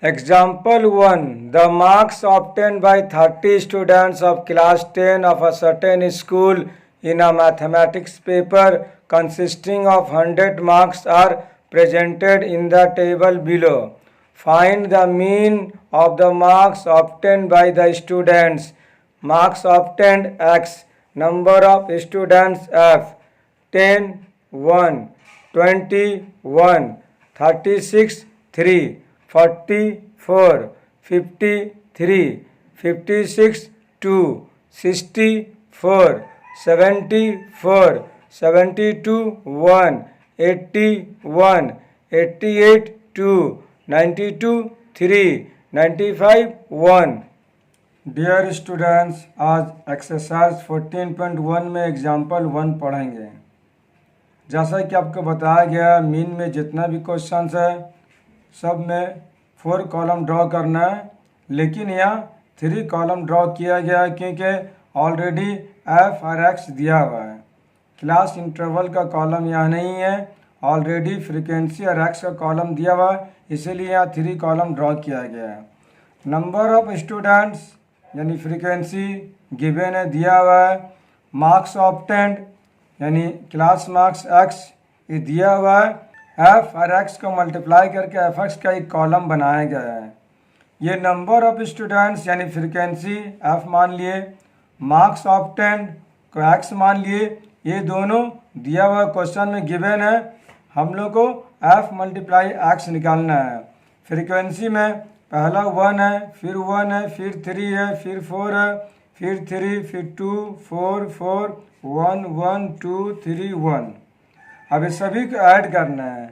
Example 1. The marks obtained by 30 students of class 10 of a certain school in a mathematics paper consisting of 100 marks are presented in the table below. Find the mean of the marks obtained by the students. Marks obtained X. Number of students F. 10, 1, 20, 1, 36, 3. 44, 53, 56, 2, 64, 74, 72, 1, 81, 88, 2, 92, 3, 95, 1. Dear students, आज exercise 14.1 में example 1 पढ़ेंगे। जैसा कि आपको बताया गया, mean में जितना भी क्वेश्चन है सब में 4 कॉलम ड्रॉ करना है, लेकिन यहाँ 3 कॉलम ड्रॉ किया गया है क्योंकि ऑलरेडी एफ और एक्स दिया हुआ है। क्लास इंटरवल का कॉलम यहाँ नहीं है, ऑलरेडी फ्रीक्वेंसी और एक्स का कॉलम दिया हुआ है, इसीलिए यहाँ 3 कॉलम ड्रॉ किया गया है। नंबर ऑफ स्टूडेंट्स यानी फ्रीक्वेंसी गिवन है, दिया हुआ है। मार्क्स ऑब्टेंड यानी क्लास मार्क्स एक्स ये दिया हुआ है। एफ और एक्स को मल्टीप्लाई करके एफ एक्स का एक कॉलम बनाया गया है। ये नंबर ऑफ स्टूडेंट्स यानी फ्रीक्वेंसी एफ मान लिए, मार्क्स ऑब्टेंड को एक्स मान लिए, ये दोनों दिया हुआ क्वेश्चन में गिवन है। हम लोग को एफ मल्टीप्लाई एक्स निकालना है। फ्रीक्वेंसी में पहला 1 है, फिर 1 है, फिर 3 है, फिर 4 है, फिर 3, फिर 2, 4, 4, 1, 1, 2, 3, 1। अब इस सभी को ऐड करना है।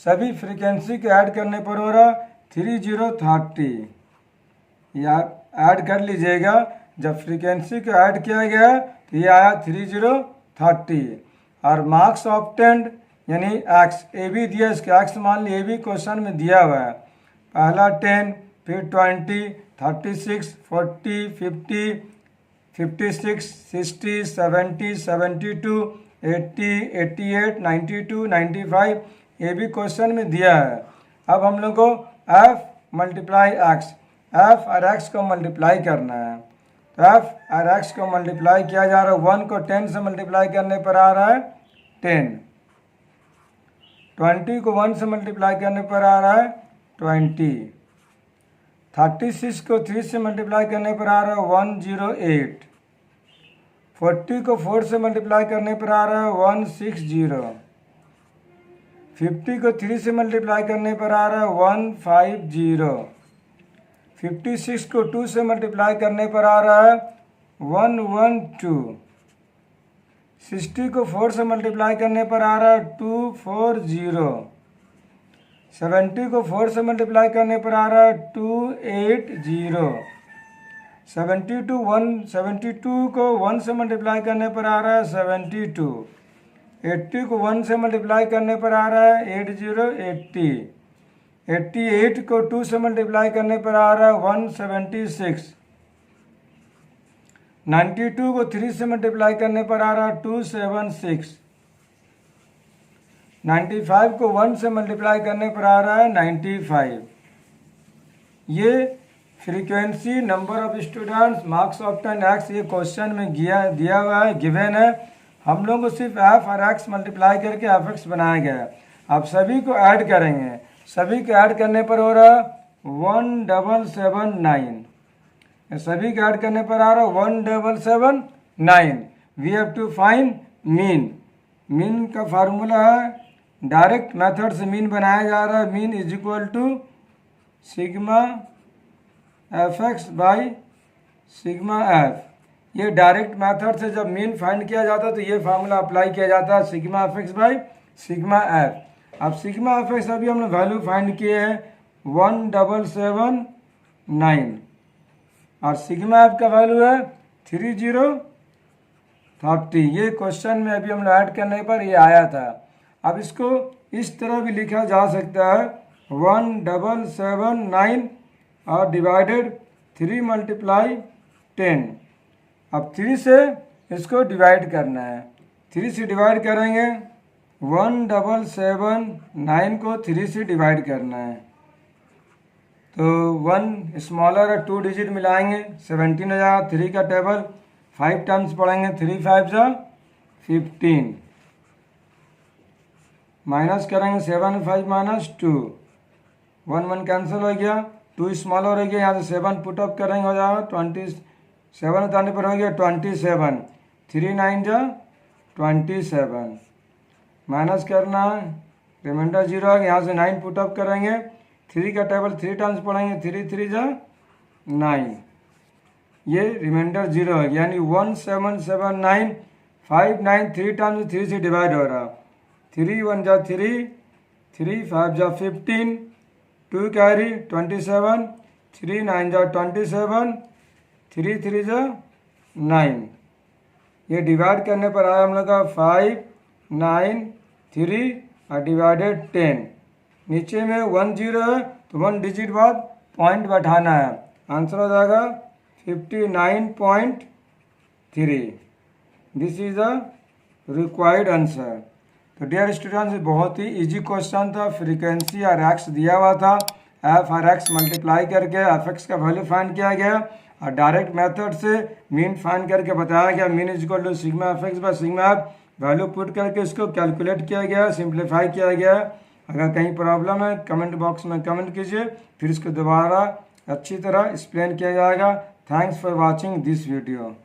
सभी फ्रीक्वेंसी को ऐड करने पर हो रहा 3030। या ऐड कर लीजिएगा, जब फ्रीक्वेंसी को ऐड किया गया तो ये आया 3030। और मार्क्स ऑब्टेंड यानी एक्स ए बी दिया, इसका एक्स मान लिया, ए बी क्वेश्चन में दिया हुआ है। पहला 10, फिर 20, 36, 40, 50, 56, 60, 70, 72, 80, 88, 92, 95 ये भी क्वेश्चन में दिया है। अब हम लोग को f मल्टीप्लाई एक्स, f और x को मल्टीप्लाई करना है। तो f और x को मल्टीप्लाई किया जा रहा है। 1 को 10 से मल्टीप्लाई करने पर आ रहा है 10, 20 को 1 से मल्टीप्लाई करने पर आ रहा है 20, 36 को 3 से मल्टीप्लाई करने पर आ रहा है 108, 40 को 4 से मल्टीप्लाई करने पर आ रहा है 160, 50 को 3 से मल्टीप्लाई करने पर आ रहा है 150, 56 को 2 से मल्टीप्लाई करने पर आ रहा है 112, 60 को 4 से मल्टीप्लाई करने पर आ रहा है 240, 70 को 4 से मल्टीप्लाई करने पर आ रहा है 280, 72 को 1 से मल्टीप्लाई करने पर आ रहा है 72, 80 को 1 से मल्टीप्लाई करने पर आ रहा है 8080, 88 को 2 से मल्टीप्लाई करने पर आ रहा है 176, 92 को 3 से मल्टीप्लाई करने पर आ रहा है 276, 95 को 1 से मल्टीप्लाई करने पर आ रहा है 95। ये frequency, number of students, marks obtain x ये क्वेश्चन में दिया हुआ है, गिवन है। हम लोग को सिर्फ एफ और एक्स मल्टीप्लाई करके एफ एक्स बनाया गया है। अब सभी को ऐड करेंगे। सभी को ऐड करने पर हो रहा 1779। सभी को ऐड करने पर आ रहा 1779। We have to find mean. Mean का फार्मूला है, डायरेक्ट मेथड से मीन बनाया जा रहा है। Mean is equal to sigma F X by sigma F. ये डायरेक्ट मेथड से जब मीन फाइंड किया जाता है तो ये फार्मूला अप्लाई किया जाता है, sigma F X by sigma F. अब सिग्मा एफ एक्स अभी हमने वैल्यू फाइंड किए हैं 1779 और सिग्मा एफ का वैल्यू है 3030। ये क्वेश्चन में अभी हमने ऐड करने पर ये आया था। अब इसको इस तरह भी लिखा जा सकता है 1779 और डिवाइडेड 3 मल्टीप्लाई 10। अब 3 से इसको डिवाइड करना है। 3 से डिवाइड करेंगे 1779 को 3 से डिवाइड करना है। तो 1 स्मॉलर और 2 डिजिट मिलाएंगे 17 हो जाएगा। 3 का टेबल 5 टाइम्स पढ़ेंगे, 3 5 जा 15, माइनस करेंगे 7 5 माइनस 2, 1 1 कैंसिल हो गया, 2 स्मॉलर हो गया, यहाँ से 7 पुटअप करेंगे हो जाएगा 27 उतारने पर हो गया 27, 3 9 जा 27, माइनस करना है, रिमाइंडर 0 आ गया, यहाँ से 9 पुटअप करेंगे, 3 का टेबल 3 टाइम्स पढ़ेंगे, 3 3 जा 9, ये रिमाइंडर 0 है, यानी 1779, 5 9 3 टाइम्स 3 से डिवाइड हो रहा, 3 1 जा 3, 3 5 जा 15, 2 कैरी 27, 3 9 जा 27, 3 3 जा 9, ये डिवाइड करने पर आया हम लोग का 5 9 3 और डिवाइडेड 10, नीचे में 1 0 है तो 1 डिजिट बाद पॉइंट बैठाना है, आंसर हो जाएगा 59.3। This is the required answer. तो डियर स्टूडेंट्स, बहुत ही इजी क्वेश्चन था, फ्रीक्वेंसी और एक्स दिया हुआ था, एफ और एक्स मल्टीप्लाई करके एफ एक्स का वैल्यू फाइंड किया गया और डायरेक्ट मेथड से मीन फाइंड करके बताया गया, mean is equal to sigma F X by sigma F, value put करके इसको कैलकुलेट किया गया, सिंप्लीफाई किया गया। अगर कहीं प्रॉब्लम है कमेंट बॉक्स में कमेंट कीजिए, फिर इसको दोबारा अच्छी तरह एक्सप्लेन किया जाएगा। Thanks for watching this video.